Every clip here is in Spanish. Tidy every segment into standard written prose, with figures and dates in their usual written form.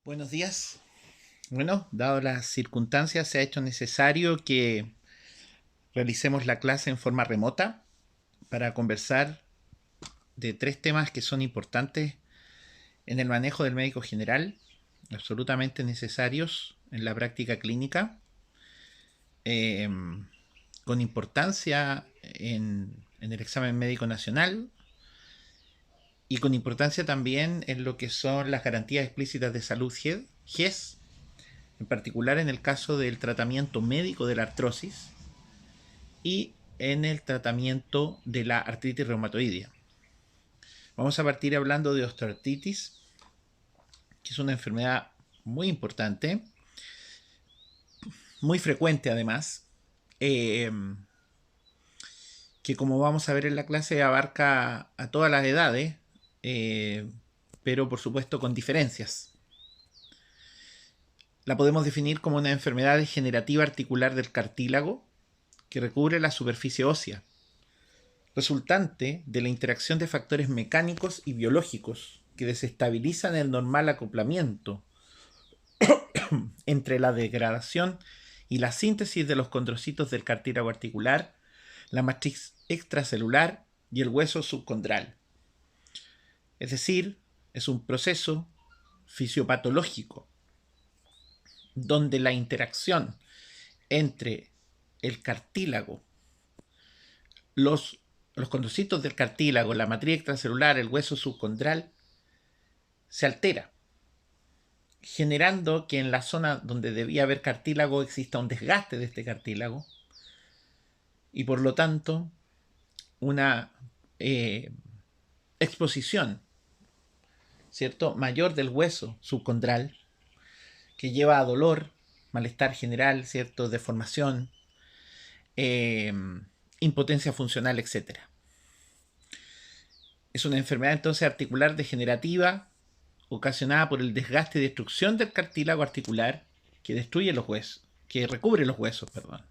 Buenos días. Bueno, dado las circunstancias, se ha hecho necesario que realicemos la clase en forma remota para conversar de tres temas que son importantes en el manejo del médico general, absolutamente necesarios en la práctica clínica, eh, con importancia en el examen médico nacional y con importancia también en lo que son las garantías explícitas de salud GES, en particular en el caso del tratamiento médico de la artrosis y en el tratamiento de la artritis reumatoidea. Vamos a partir hablando de osteoartritis, que es una enfermedad muy importante, muy frecuente además, que como vamos a ver en la clase abarca a todas las edades, pero por supuesto con diferencias. La podemos definir como una enfermedad degenerativa articular del cartílago que recubre la superficie ósea, resultante de la interacción de factores mecánicos y biológicos que desestabilizan el normal acoplamiento entre la degradación y la síntesis de los condrocitos del cartílago articular, la matriz extracelular y el hueso subcondral. Es decir, es un proceso fisiopatológico donde la interacción entre el cartílago, los condrocitos del cartílago, la matriz extracelular, el hueso subcondral, se altera, generando que en la zona donde debía haber cartílago exista un desgaste de este cartílago y por lo tanto una exposición, ¿cierto?, mayor del hueso subcondral, que lleva a dolor, malestar general, ¿cierto?, deformación, impotencia funcional, etc. Es una enfermedad entonces articular degenerativa ocasionada por el desgaste y destrucción del cartílago articular que destruye los huesos, que recubre los huesos, perdón.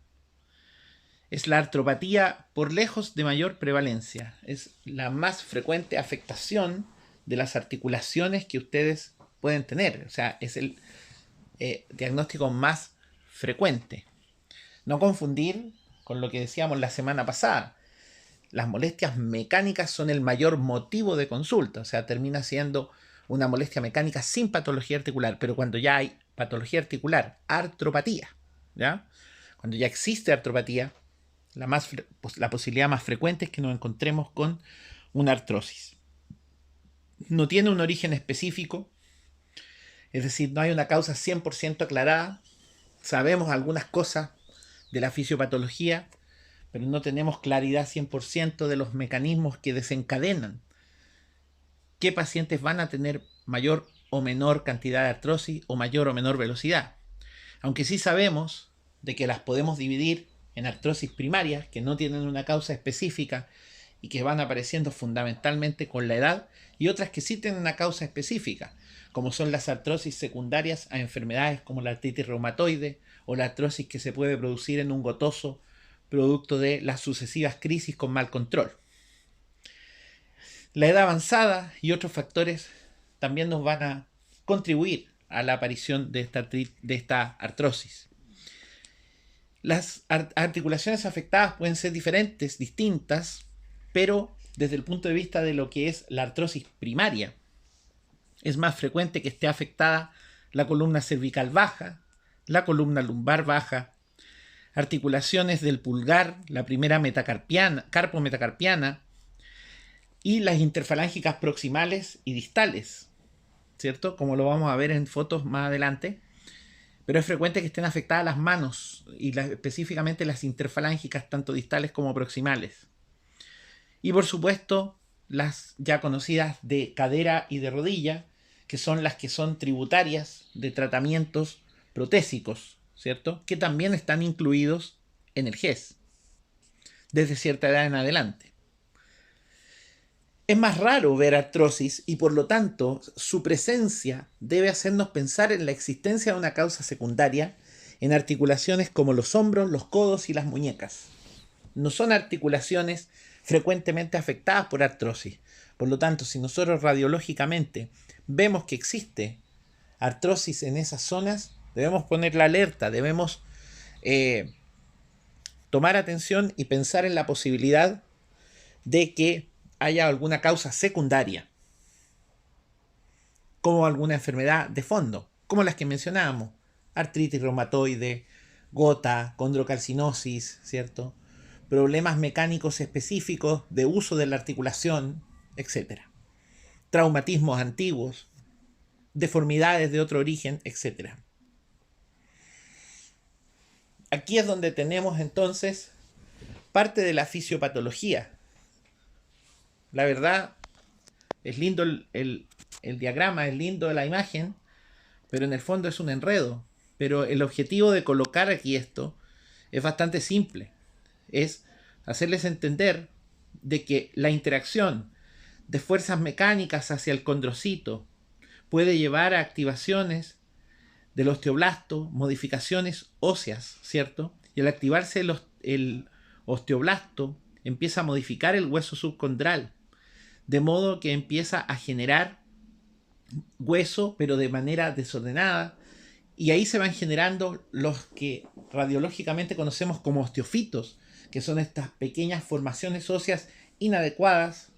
Es la artropatía por lejos de mayor prevalencia. Es la más frecuente afectación de las articulaciones que ustedes pueden tener. O sea, es el diagnóstico más frecuente. No confundir con lo que decíamos la semana pasada. Las molestias mecánicas son el mayor motivo de consulta. O sea, termina siendo una molestia mecánica sin patología articular. Pero cuando ya hay patología articular, artropatía, ¿ya? Cuando ya existe artropatía, la posibilidad más frecuente es que nos encontremos con una artrosis. No tiene un origen específico, es decir, no hay una causa 100% aclarada. Sabemos algunas cosas de la fisiopatología, pero no tenemos claridad 100% de los mecanismos que desencadenan qué pacientes van a tener mayor o menor cantidad de artrosis o mayor o menor velocidad. Aunque sí sabemos de que las podemos dividir en artrosis primarias, que no tienen una causa específica y que van apareciendo fundamentalmente con la edad, y otras que sí tienen una causa específica, como son las artrosis secundarias a enfermedades como la artritis reumatoide o la artrosis que se puede producir en un gotoso producto de las sucesivas crisis con mal control. La edad avanzada y otros factores también nos van a contribuir a la aparición de esta artrosis. Las articulaciones afectadas pueden ser diferentes, distintas, pero desde el punto de vista de lo que es la artrosis primaria, es más frecuente que esté afectada la columna cervical baja, la columna lumbar baja, articulaciones del pulgar, la primera carpometacarpiana y las interfalángicas proximales y distales, ¿cierto? Como lo vamos a ver en fotos más adelante. Pero es frecuente que estén afectadas las manos y específicamente las interfalángicas, tanto distales como proximales. Y por supuesto, las ya conocidas de cadera y de rodilla, que son las que son tributarias de tratamientos protésicos, ¿cierto? Que también están incluidos en el GES, desde cierta edad en adelante. Es más raro ver artrosis y por lo tanto su presencia debe hacernos pensar en la existencia de una causa secundaria en articulaciones como los hombros, los codos y las muñecas. No son articulaciones frecuentemente afectadas por artrosis. Por lo tanto, si nosotros radiológicamente vemos que existe artrosis en esas zonas, debemos poner la alerta, debemos tomar atención y pensar en la posibilidad de que haya alguna causa secundaria, como alguna enfermedad de fondo, como las que mencionábamos, artritis reumatoide, gota, condrocalcinosis, ¿cierto? Problemas mecánicos específicos de uso de la articulación, etc. Traumatismos antiguos, deformidades de otro origen, etc. Aquí es donde tenemos entonces parte de la fisiopatología. La verdad, es lindo el diagrama, es lindo la imagen, pero en el fondo es un enredo. Pero el objetivo de colocar aquí esto es bastante simple. Es hacerles entender de que la interacción de fuerzas mecánicas hacia el condrocito puede llevar a activaciones del osteoblasto, modificaciones óseas, ¿cierto? Y al activarse el osteoblasto, empieza a modificar el hueso subcondral, de modo que empieza a generar hueso, pero de manera desordenada, y ahí se van generando los que radiológicamente conocemos como osteofitos, que son estas pequeñas formaciones óseas inadecuadas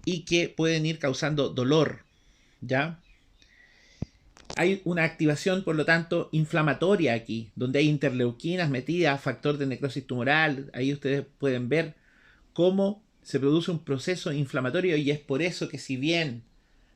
y que pueden ir causando dolor, ¿ya? Hay una activación, por lo tanto, inflamatoria aquí, donde hay interleuquinas metidas, factor de necrosis tumoral. Ahí ustedes pueden ver cómo se produce un proceso inflamatorio, y es por eso que, si bien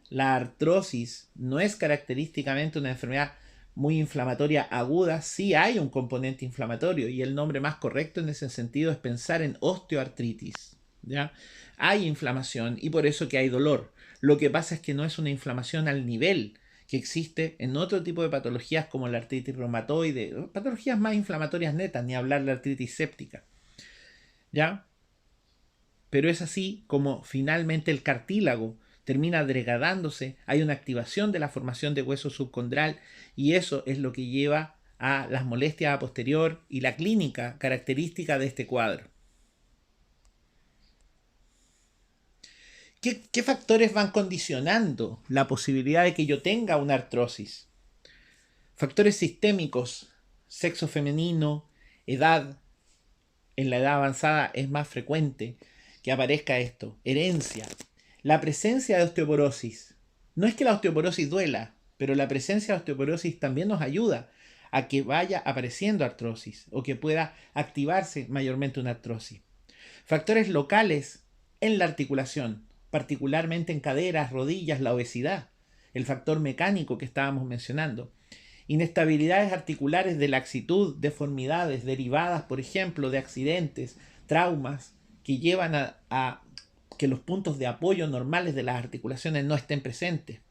la artrosis no es característicamente una enfermedad muy inflamatoria aguda, sí hay un componente inflamatorio, y el nombre más correcto en ese sentido es pensar en osteoartritis, ¿ya? Hay inflamación y por eso que hay dolor. Lo que pasa es que no es una inflamación al nivel que existe en otro tipo de patologías como la artritis reumatoide, patologías más inflamatorias netas, ni hablar de la artritis séptica, ¿ya? Pero es así como finalmente el cartílago termina degradándose, hay una activación de la formación de hueso subcondral, y eso es lo que lleva a las molestias a posterior y la clínica característica de este cuadro. ¿Qué factores van condicionando la posibilidad de que yo tenga una artrosis? Factores sistémicos, sexo femenino, edad. En la edad avanzada es más frecuente que aparezca esto. Herencia. La presencia de osteoporosis. No es que la osteoporosis duela, pero la presencia de osteoporosis también nos ayuda a que vaya apareciendo artrosis o que pueda activarse mayormente una artrosis. Factores locales en la articulación, particularmente en caderas, rodillas, la obesidad, el factor mecánico que estábamos mencionando. Inestabilidades articulares de laxitud, deformidades derivadas, por ejemplo, de accidentes, traumas, que llevan a que los puntos de apoyo normales de las articulaciones no estén presentes.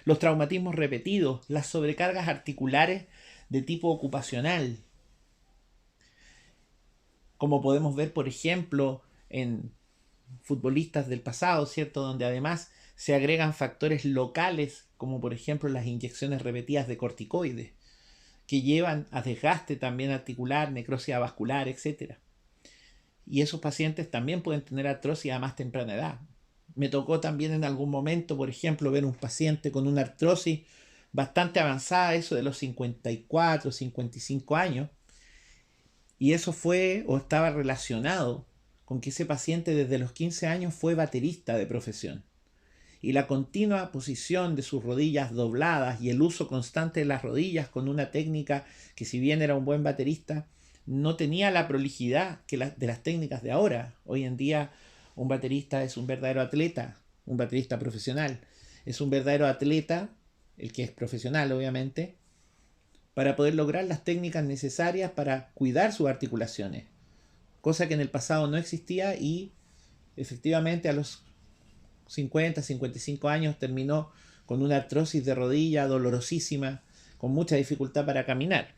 Los traumatismos repetidos, las sobrecargas articulares de tipo ocupacional, como podemos ver, por ejemplo, en futbolistas del pasado, ¿cierto? Donde además se agregan factores locales, como por ejemplo las inyecciones repetidas de corticoides, que llevan a desgaste también articular, necrosis vascular, etc. Y esos pacientes también pueden tener artrosis a más temprana edad. Me tocó también en algún momento, por ejemplo, ver un paciente con una artrosis bastante avanzada, eso de los 54, 55 años, y eso fue o estaba relacionado con que ese paciente desde los 15 años fue baterista de profesión. Y la continua posición de sus rodillas dobladas y el uso constante de las rodillas con una técnica que, si bien era un buen baterista, no tenía la prolijidad de las técnicas de ahora. Hoy en día un baterista es un verdadero atleta, un baterista profesional. Es un verdadero atleta, el que es profesional obviamente, para poder lograr las técnicas necesarias para cuidar sus articulaciones, cosa que en el pasado no existía, y efectivamente a los 50, 55 años terminó con una artrosis de rodilla dolorosísima, con mucha dificultad para caminar.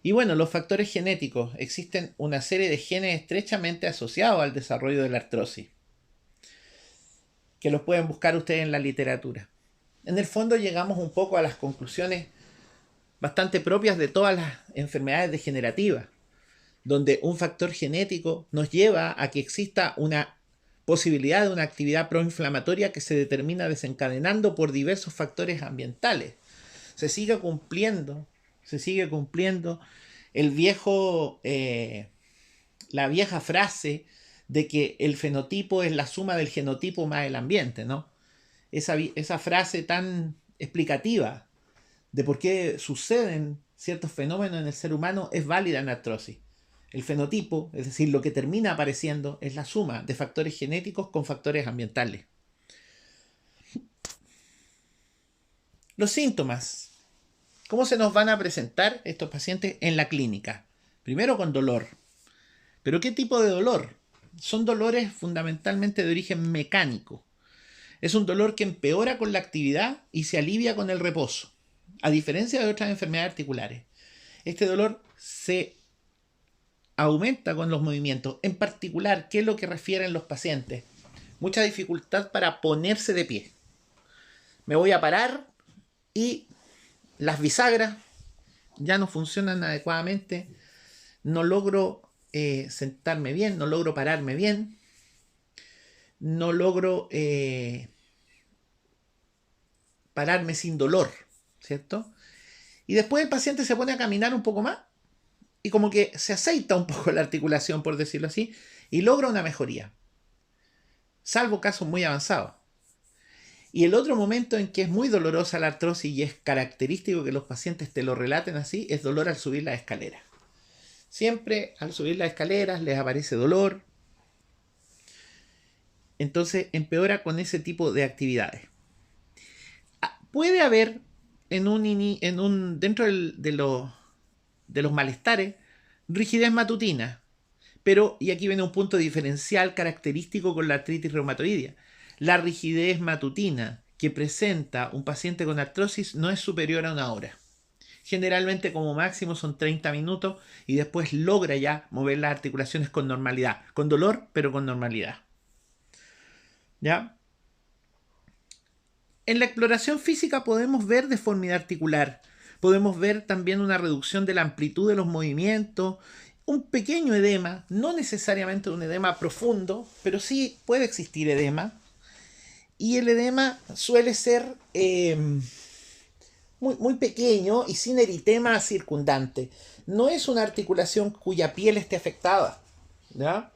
Y bueno, los factores genéticos. Existen una serie de genes estrechamente asociados al desarrollo de la artrosis, que los pueden buscar ustedes en la literatura. En el fondo llegamos un poco a las conclusiones bastante propias de todas las enfermedades degenerativas, donde un factor genético nos lleva a que exista una posibilidad de una actividad proinflamatoria que se determina desencadenando por diversos factores ambientales. Se sigue cumpliendo la vieja frase de que el fenotipo es la suma del genotipo más el ambiente, ¿no? Esa frase tan explicativa de por qué suceden ciertos fenómenos en el ser humano es válida en artrosis. El fenotipo, es decir, lo que termina apareciendo, es la suma de factores genéticos con factores ambientales. Los síntomas. ¿Cómo se nos van a presentar estos pacientes en la clínica? Primero con dolor. ¿Pero qué tipo de dolor? Son dolores fundamentalmente de origen mecánico. Es un dolor que empeora con la actividad y se alivia con el reposo, a diferencia de otras enfermedades articulares. Este dolor se aumenta con los movimientos. En particular, ¿qué es lo que refieren los pacientes? Mucha dificultad para ponerse de pie. Me voy a parar y las bisagras ya no funcionan adecuadamente. No logro sentarme bien, no logro pararme bien. No logro pararme sin dolor, ¿cierto? Y después el paciente se pone a caminar un poco más y como que se aceita un poco la articulación, por decirlo así, y logra una mejoría, salvo casos muy avanzados. Y el otro momento en que es muy dolorosa la artrosis y es característico que los pacientes te lo relaten así, es dolor al subir las escaleras. Siempre al subir las escaleras les aparece dolor. Entonces empeora con ese tipo de actividades. Puede haber dentro de los malestares rigidez matutina, pero, y aquí viene un punto diferencial característico con la artritis reumatoidea, la rigidez matutina que presenta un paciente con artrosis no es superior a 1 hora. Generalmente como máximo son 30 minutos y después logra ya mover las articulaciones con normalidad, con dolor pero con normalidad. ¿Ya? En la exploración física podemos ver deformidad articular, podemos ver también una reducción de la amplitud de los movimientos, un pequeño edema, no necesariamente un edema profundo, pero sí puede existir edema. Y el edema suele ser muy pequeño y sin eritema circundante. No es una articulación cuya piel esté afectada, ¿ya?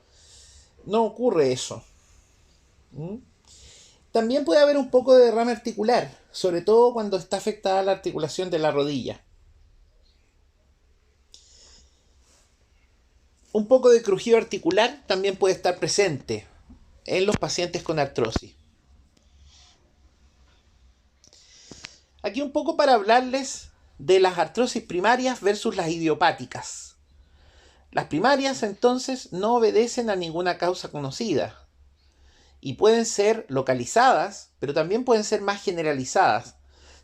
No ocurre eso. También puede haber un poco de derrame articular, sobre todo cuando está afectada la articulación de la rodilla. Un poco de crujido articular también puede estar presente en los pacientes con artrosis. Aquí un poco para hablarles de las artrosis primarias versus las idiopáticas. Las primarias entonces no obedecen a ninguna causa conocida y pueden ser localizadas, pero también pueden ser más generalizadas.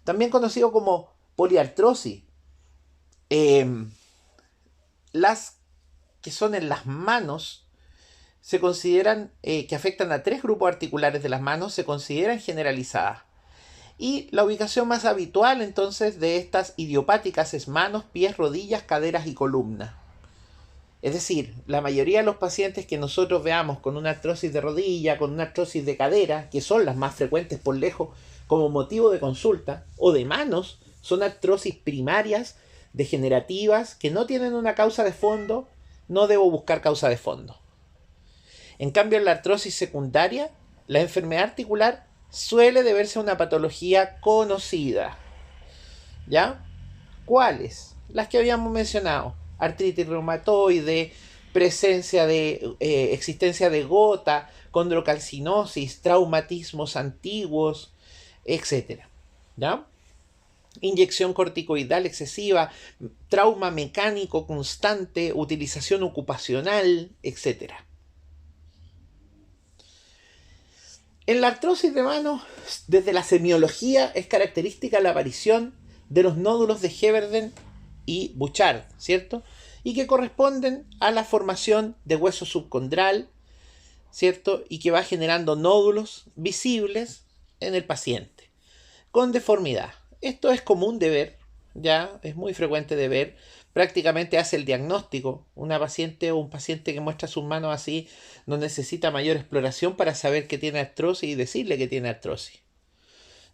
También conocido como poliartrosis. Las que son en las manos se consideran que afectan a 3 grupos articulares de las manos, se consideran generalizadas. Y la ubicación más habitual entonces de estas idiopáticas es manos, pies, rodillas, caderas y columna. Es decir, la mayoría de los pacientes que nosotros veamos con una artrosis de rodilla, con una artrosis de cadera, que son las más frecuentes por lejos como motivo de consulta, o de manos, son artrosis primarias, degenerativas, que no tienen una causa de fondo, no debo buscar causa de fondo. En cambio, en la artrosis secundaria, la enfermedad articular suele deberse a una patología conocida. ¿Ya? ¿Cuáles? Las que habíamos mencionado. Artritis reumatoide, presencia de existencia de gota, condrocalcinosis, traumatismos antiguos, etc. ¿Ya? Inyección corticoidal excesiva, trauma mecánico constante, utilización ocupacional, etc. En la artrosis de mano, desde la semiología, es característica la aparición de los nódulos de Heberden y Bouchard, ¿cierto? Y que corresponden a la formación de hueso subcondral, ¿cierto? Y que va generando nódulos visibles en el paciente, con deformidad. Esto es común de ver, ya es muy frecuente de ver, prácticamente hace el diagnóstico. Una paciente o un paciente que muestra sus manos así no necesita mayor exploración para saber que tiene artrosis y decirle que tiene artrosis.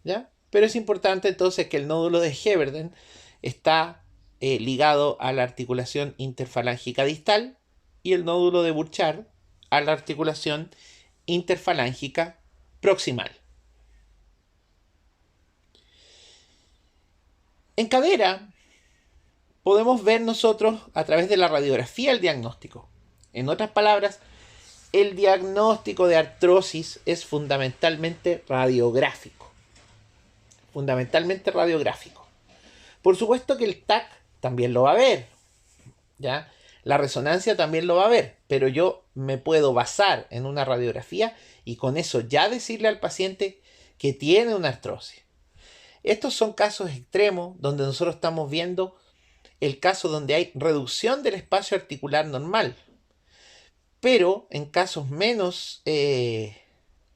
¿Ya? Pero es importante entonces que el nódulo de Heberden está ligado a la articulación interfalángica distal y el nódulo de Burchard a la articulación interfalángica proximal. En cadera podemos ver nosotros a través de la radiografía el diagnóstico. En otras palabras, el diagnóstico de artrosis es fundamentalmente radiográfico. Fundamentalmente radiográfico. Por supuesto que el TAC también lo va a ver, ¿ya? La resonancia también lo va a ver, pero yo me puedo basar en una radiografía y con eso ya decirle al paciente que tiene una artrosis. Estos son casos extremos donde nosotros estamos viendo el caso donde hay reducción del espacio articular normal. Pero en casos menos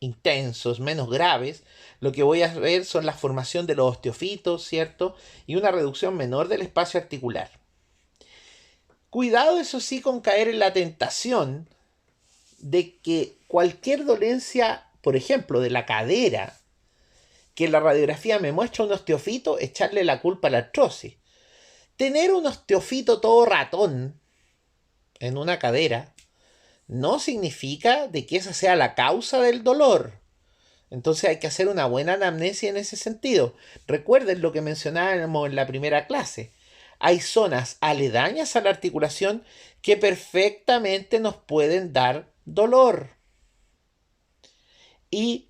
intensos, menos graves, lo que voy a ver son la formación de los osteofitos, ¿cierto? Y una reducción menor del espacio articular. Cuidado, eso sí, con caer en la tentación de que cualquier dolencia, por ejemplo, de la cadera, que en la radiografía me muestra un osteofito, echarle la culpa a la artrosis. Tener un osteofito todo ratón en una cadera no significa de que esa sea la causa del dolor. Entonces hay que hacer una buena anamnesia en ese sentido. Recuerden lo que mencionábamos en la primera clase. Hay zonas aledañas a la articulación que perfectamente nos pueden dar dolor y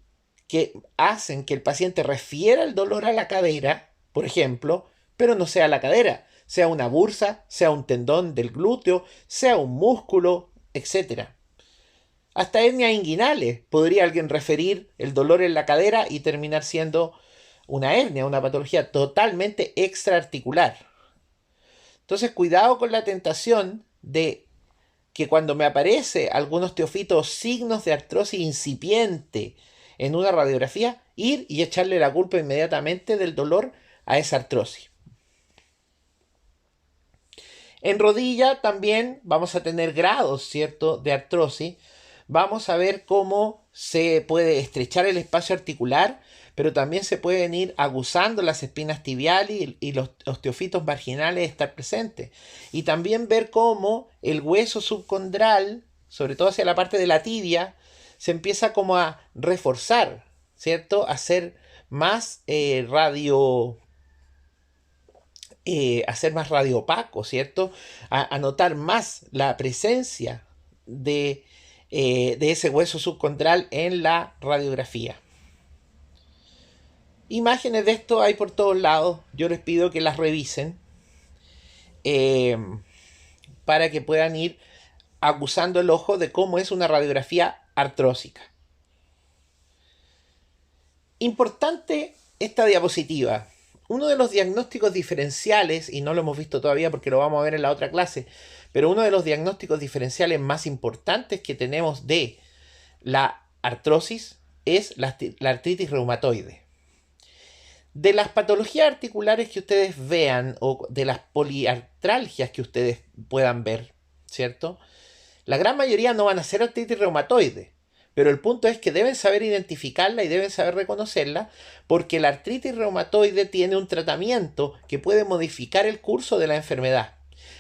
que hacen que el paciente refiera el dolor a la cadera, por ejemplo, pero no sea la cadera, sea una bursa, sea un tendón del glúteo, sea un músculo, etc. Hasta hernias inguinales podría alguien referir el dolor en la cadera y terminar siendo una hernia, una patología totalmente extraarticular. Entonces, cuidado con la tentación de que cuando me aparece algún osteofito o signos de artrosis incipiente en una radiografía, ir y echarle la culpa inmediatamente del dolor a esa artrosis. En rodilla también vamos a tener grados, ¿cierto?, de artrosis. Vamos a ver cómo se puede estrechar el espacio articular, pero también se pueden ir aguzando las espinas tibiales y los osteofitos marginales estar presentes. Y también ver cómo el hueso subcondral, sobre todo hacia la parte de la tibia, se empieza como a reforzar, ¿cierto? A ser más radiopaco, ¿cierto? A notar más la presencia de ese hueso subcondral en la radiografía. Imágenes de esto hay por todos lados. Yo les pido que las revisen para que puedan ir acusando el ojo de cómo es una radiografía artrósica. Importante esta diapositiva. Uno de los diagnósticos diferenciales, y no lo hemos visto todavía porque lo vamos a ver en la otra clase, pero uno de los diagnósticos diferenciales más importantes que tenemos de la artrosis es la artritis reumatoide. De las patologías articulares que ustedes vean o de las poliartralgias que ustedes puedan ver, ¿cierto? La gran mayoría no van a ser artritis reumatoide, pero el punto es que deben saber identificarla y deben saber reconocerla porque la artritis reumatoide tiene un tratamiento que puede modificar el curso de la enfermedad.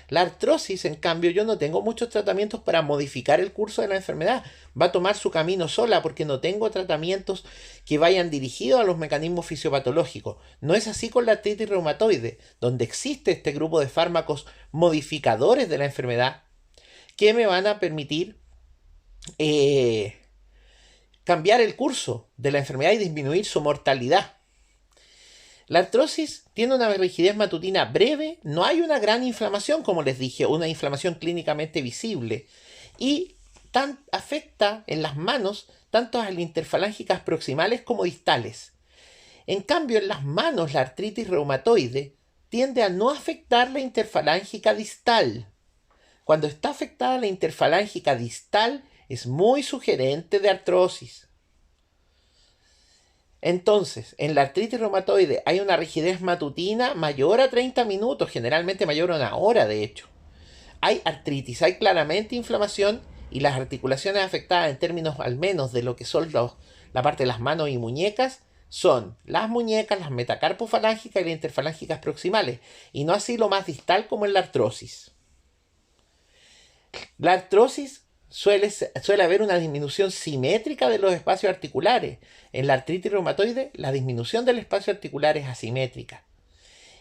La artrosis, en cambio, yo no tengo muchos tratamientos para modificar el curso de la enfermedad. Va a tomar su camino sola porque no tengo tratamientos que vayan dirigidos a los mecanismos fisiopatológicos. No es así con la artritis reumatoide, donde existe este grupo de fármacos modificadores de la enfermedad que me van a permitir cambiar el curso de la enfermedad y disminuir su mortalidad. La artrosis tiene una rigidez matutina breve, no hay una gran inflamación, como les dije, una inflamación clínicamente visible, y afecta en las manos tanto a las interfalángicas proximales como distales. En cambio, en las manos la artritis reumatoide tiende a no afectar la interfalángica distal. Cuando está afectada la interfalángica distal, es muy sugerente de artrosis. Entonces, en la artritis reumatoide hay una rigidez matutina mayor a 30 minutos, generalmente mayor a una hora de hecho. Hay artritis, hay claramente inflamación y las articulaciones afectadas en términos al menos de lo que son la parte de las manos y muñecas son las muñecas, las metacarpofalángicas y las interfalángicas proximales, y no así lo más distal como en la artrosis. La artrosis suele haber una disminución simétrica de los espacios articulares. En la artritis reumatoide, la disminución del espacio articular es asimétrica.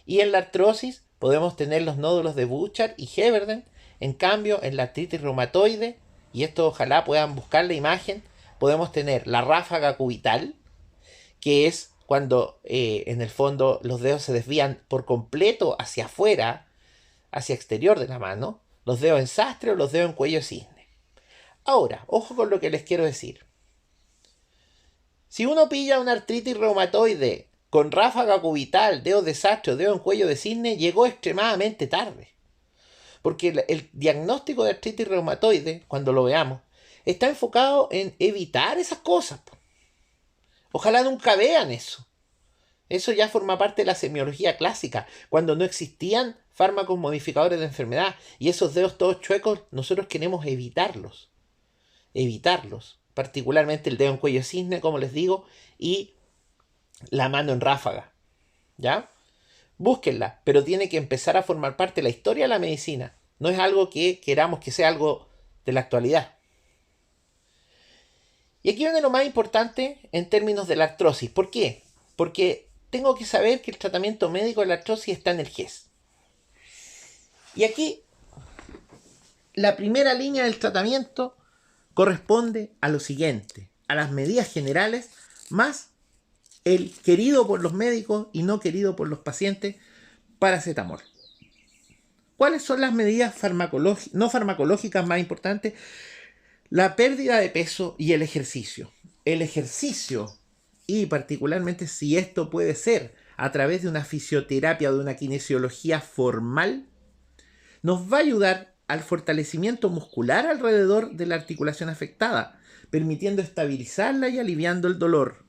Y en la artrosis podemos tener los nódulos de Bouchard y Heberden. En cambio, en la artritis reumatoide, y esto ojalá puedan buscar la imagen, podemos tener la ráfaga cubital, que es cuando en el fondo los dedos se desvían por completo hacia afuera, hacia exterior de la mano, los dedos en sastre o los dedos en cuello de cisne. Ahora, ojo con lo que les quiero decir. Si uno pilla una artritis reumatoide con ráfaga cubital, dedos de sastre o dedos en cuello de cisne, llegó extremadamente tarde. Porque el diagnóstico de artritis reumatoide, cuando lo veamos, está enfocado en evitar esas cosas. Ojalá nunca vean eso. Eso ya forma parte de la semiología clásica, cuando no existían fármacos modificadores de enfermedad y esos dedos todos chuecos, nosotros queremos evitarlos. Evitarlos. Particularmente el dedo en cuello de cisne, como les digo, y la mano en ráfaga. ¿Ya? Búsquenla, pero tiene que empezar a formar parte de la historia de la medicina. No es algo que queramos que sea algo de la actualidad. Y aquí viene lo más importante en términos de la artrosis. ¿Por qué? Porque tengo que saber que el tratamiento médico de la artrosis está en el GES. Y aquí la primera línea del tratamiento corresponde a lo siguiente, a las medidas generales más el querido por los médicos y no querido por los pacientes, paracetamol. ¿Cuáles son las medidas no farmacológicas más importantes? La pérdida de peso y el ejercicio. El ejercicio, y particularmente si esto puede ser a través de una fisioterapia o de una kinesiología formal, nos va a ayudar al fortalecimiento muscular alrededor de la articulación afectada, permitiendo estabilizarla y aliviando el dolor.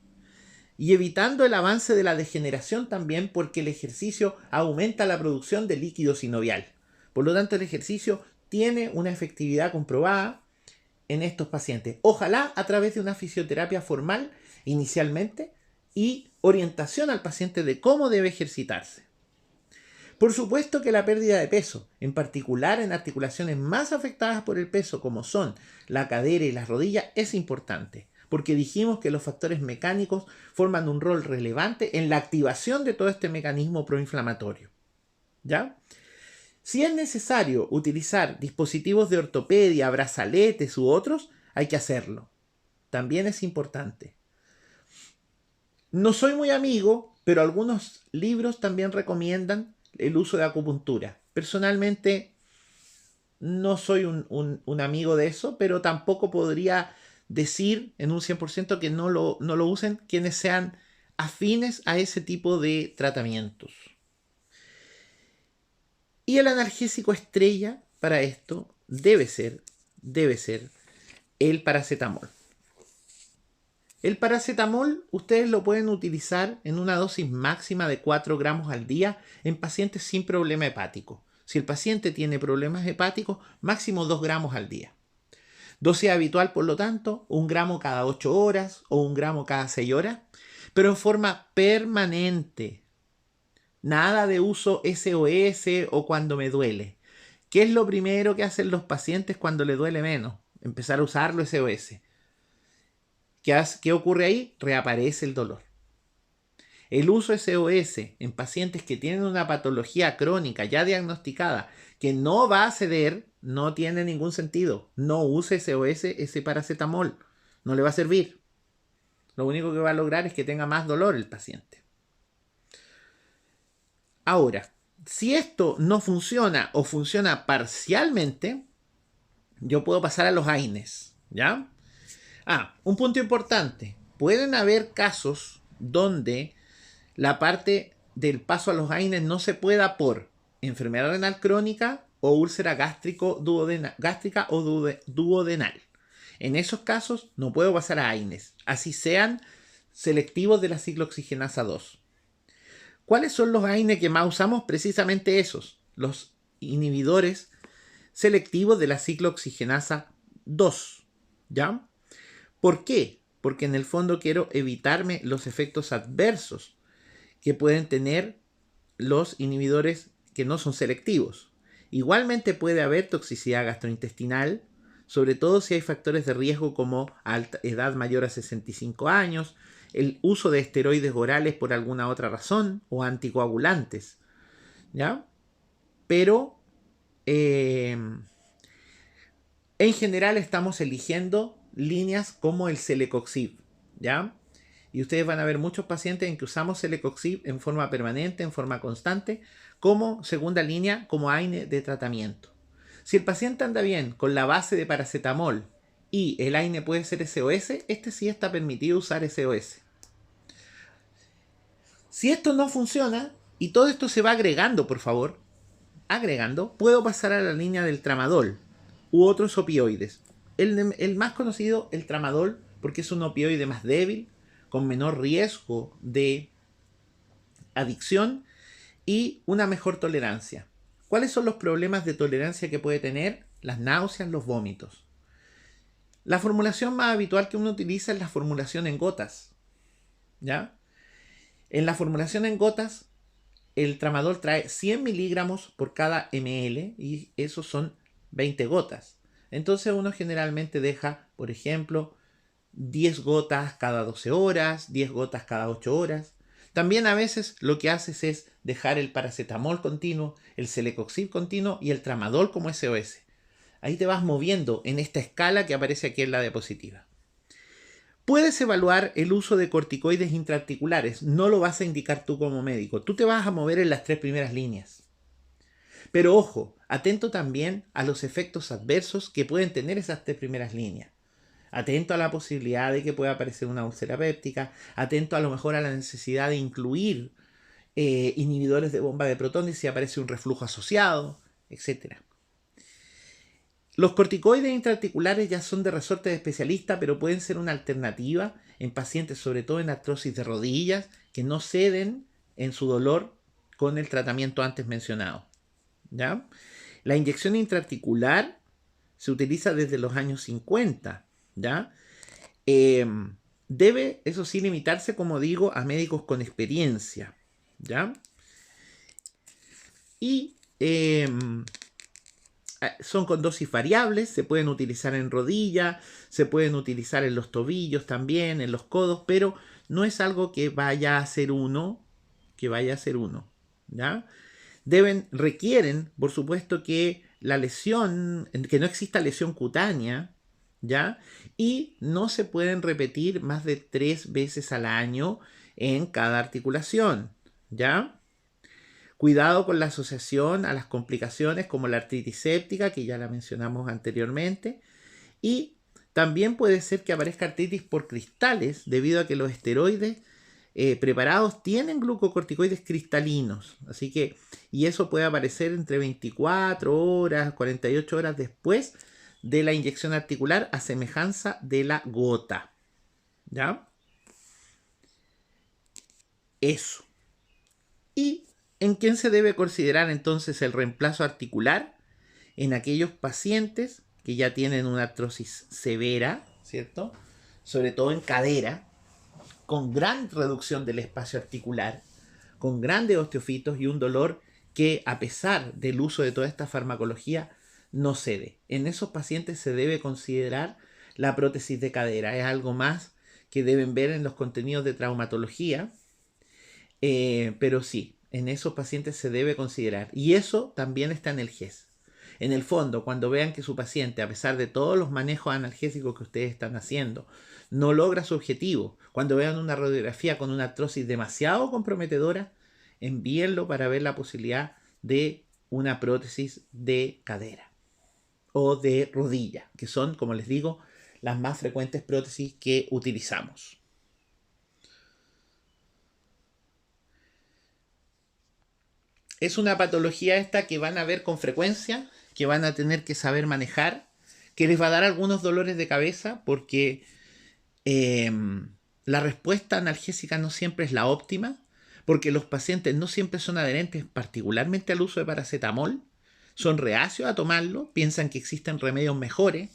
Y evitando el avance de la degeneración también, porque el ejercicio aumenta la producción de líquido sinovial. Por lo tanto, el ejercicio tiene una efectividad comprobada en estos pacientes. Ojalá a través de una fisioterapia formal inicialmente y orientación al paciente de cómo debe ejercitarse. Por supuesto que la pérdida de peso, en particular en articulaciones más afectadas por el peso como son la cadera y las rodillas, es importante, porque dijimos que los factores mecánicos forman un rol relevante en la activación de todo este mecanismo proinflamatorio. ¿Ya? Si es necesario utilizar dispositivos de ortopedia, brazaletes u otros, hay que hacerlo. También es importante. No soy muy amigo, pero algunos libros también recomiendan el uso de acupuntura. Personalmente no soy un amigo de eso, pero tampoco podría decir en un 100% que no lo usen quienes sean afines a ese tipo de tratamientos. Y el analgésico estrella para esto debe ser el paracetamol. El paracetamol ustedes lo pueden utilizar en una dosis máxima de 4 gramos al día en pacientes sin problema hepático. Si el paciente tiene problemas hepáticos, máximo 2 gramos al día. Dosis habitual, por lo tanto, 1 gramo cada 8 horas o 1 gramo cada 6 horas, pero en forma permanente. Nada de uso SOS o cuando me duele. ¿Qué es lo primero que hacen los pacientes cuando les duele menos? Empezar a usarlo SOS. ¿Qué ocurre ahí? Reaparece el dolor. El uso SOS en pacientes que tienen una patología crónica ya diagnosticada que no va a ceder no tiene ningún sentido. No use SOS ese paracetamol. No le va a servir. Lo único que va a lograr es que tenga más dolor el paciente. Ahora, si esto no funciona o funciona parcialmente, yo puedo pasar a los AINES, ¿ya? Un punto importante. Pueden haber casos donde la parte del paso a los AINES no se pueda por enfermedad renal crónica o úlcera gástrica o duodenal. En esos casos no puedo pasar a AINES, así sean selectivos de la ciclooxigenasa 2. ¿Cuáles son los AINE que más usamos? Precisamente esos, los inhibidores selectivos de la ciclooxigenasa 2. ¿Ya? ¿Por qué? Porque en el fondo quiero evitarme los efectos adversos que pueden tener los inhibidores que no son selectivos. Igualmente puede haber toxicidad gastrointestinal, sobre todo si hay factores de riesgo como edad mayor a 65 años, el uso de esteroides orales por alguna otra razón o anticoagulantes. ¿Ya? Pero en general estamos eligiendo líneas como el Celecoxib, ¿ya? Y ustedes van a ver muchos pacientes en que usamos Celecoxib en forma permanente, en forma constante, como segunda línea, como AINE de tratamiento. Si el paciente anda bien con la base de paracetamol y el AINE puede ser SOS, este sí está permitido usar SOS. Si esto no funciona, y todo esto se va agregando, por favor, puedo pasar a la línea del tramadol u otros opioides. El más conocido, el tramadol, porque es un opioide más débil, con menor riesgo de adicción y una mejor tolerancia. ¿Cuáles son los problemas de tolerancia que puede tener? Las náuseas, los vómitos. La formulación más habitual que uno utiliza es la formulación en gotas. ¿Ya? En la formulación en gotas, el tramadol trae 100 miligramos por cada ml y esos son 20 gotas. Entonces uno generalmente deja, por ejemplo, 10 gotas cada 12 horas, 10 gotas cada 8 horas. También a veces lo que haces es dejar el paracetamol continuo, el Celecoxib continuo y el tramadol como SOS. Ahí te vas moviendo en esta escala que aparece aquí en la diapositiva. Puedes evaluar el uso de corticoides intraarticulares. No lo vas a indicar tú como médico. Tú te vas a mover en las 3 primeras líneas. Pero ojo, atento también a los efectos adversos que pueden tener esas 3 primeras líneas. Atento a la posibilidad de que pueda aparecer una úlcera péptica. Atento a lo mejor a la necesidad de incluir inhibidores de bomba de protones si aparece un reflujo asociado, etc. Los corticoides intraarticulares ya son de resorte de especialista, pero pueden ser una alternativa en pacientes, sobre todo en artrosis de rodillas, que no ceden en su dolor con el tratamiento antes mencionado. ¿Ya? La inyección intraarticular se utiliza desde los años 50. ¿Ya? Debe, eso sí, limitarse, como digo, a médicos con experiencia. ¿Ya? Y son con dosis variables, se pueden utilizar en rodilla, se pueden utilizar en los tobillos también, en los codos, pero no es algo que vaya a ser uno, ¿ya? Requieren, por supuesto, que la lesión, que no exista lesión cutánea, ¿ya? Y no se pueden repetir más de 3 veces al año en cada articulación, ¿ya? Cuidado con la asociación a las complicaciones como la artritis séptica, que ya la mencionamos anteriormente. Y también puede ser que aparezca artritis por cristales, debido a que los esteroides preparados tienen glucocorticoides cristalinos. Así que, y eso puede aparecer entre 24 horas, 48 horas después de la inyección articular, a semejanza de la gota. ¿Ya? Eso. Y ¿en quién se debe considerar entonces el reemplazo articular? En aquellos pacientes que ya tienen una artrosis severa, ¿cierto? Sobre todo en cadera, con gran reducción del espacio articular, con grandes osteofitos y un dolor que, a pesar del uso de toda esta farmacología, no cede. En esos pacientes se debe considerar la prótesis de cadera. Es algo más que deben ver en los contenidos de traumatología, pero sí, en esos pacientes se debe considerar. Y eso también está en el GES. En el fondo, cuando vean que su paciente, a pesar de todos los manejos analgésicos que ustedes están haciendo, no logra su objetivo, cuando vean una radiografía con una artrosis demasiado comprometedora, envíenlo para ver la posibilidad de una prótesis de cadera o de rodilla, que son, como les digo, las más frecuentes prótesis que utilizamos. Es una patología esta que van a ver con frecuencia, que van a tener que saber manejar, que les va a dar algunos dolores de cabeza porque La respuesta analgésica no siempre es la óptima, porque los pacientes no siempre son adherentes particularmente al uso de paracetamol, son reacios a tomarlo, piensan que existen remedios mejores.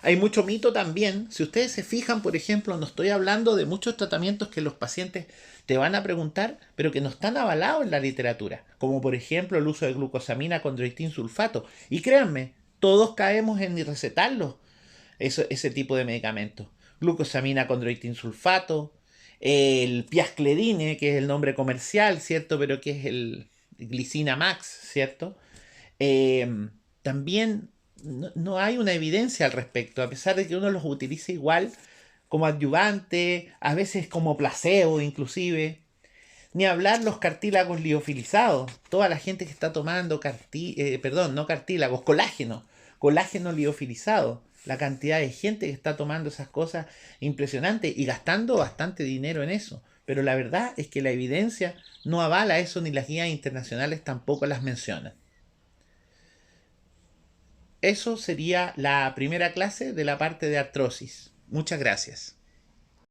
Hay mucho mito también. Si ustedes se fijan, por ejemplo, no estoy hablando de muchos tratamientos que los pacientes te van a preguntar, pero que no están avalados en la literatura, como por ejemplo el uso de glucosamina con chondroitin sulfato. Y créanme, todos caemos en recetarlos, ese tipo de medicamentos. Glucosamina con chondroitin sulfato, el piascledine, que es el nombre comercial, ¿cierto? Pero que es el glicina max, ¿cierto? Eh, También no hay una evidencia al respecto, a pesar de que uno los utiliza igual como adyuvante, a veces como placebo inclusive. Ni hablar los cartílagos liofilizados. Toda la gente que está tomando no cartílagos, colágeno liofilizado. La cantidad de gente que está tomando esas cosas impresionante y gastando bastante dinero en eso. Pero la verdad es que la evidencia no avala eso ni las guías internacionales tampoco las mencionan. Eso sería la primera clase de la parte de artrosis. Muchas gracias.